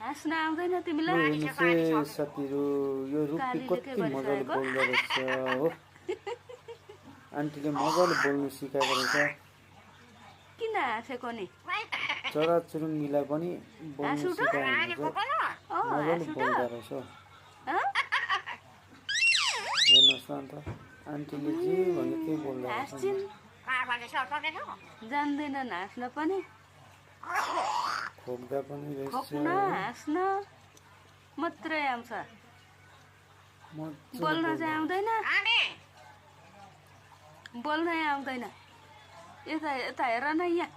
हाँस्न आउँदैन तिमीलाई? हेर्नुहोस् साथीहरू, यो रुपी कति मजाले बोल्दो रहेछ हो। आन्टीले मजाले बोल्नु सिकाएको रहेछ। किन हाँसेको नि? चराचुरुङ्गीलाई पनि बोल्नु सिकाएको मजाले बोल्दो रहेछ। हेर्नुहोस् न अन्त आन्टीले जे भन्यो त्यही बोल्दो रहेछ। जान्दैनन् हाँस्न पनि, खोक्दा पनि रहेछ। खोक्न हाँस्न मात्रै आउँछ, बोल्न चाहिँ आउँदैन। बोल्नै आउँदैन। यता यता हेर न यहाँ।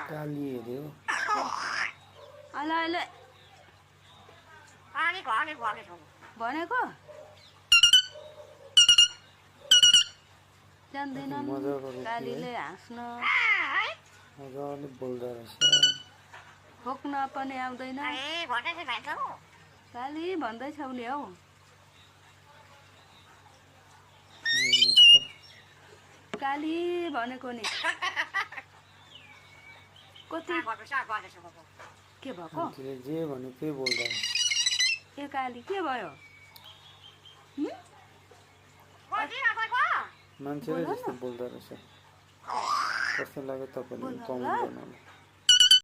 काली हेऱ्यो अहिले भनेको जान्दैनन् कालीले हाँस्न, मजाले बोल्दो रहेछ। खोक्न पनि आउँदैन। काली भन्दैछौ नि हौ। काली भनेको नि कति के भएको? जे भन्यो त्यही बोल्दो रहेछ। ए काली के भयो? मान्छेले जस्तो बोल्दो रहेछ। कस्तो लाग्यो तपाईँले कमेन्ट गर्नु होला।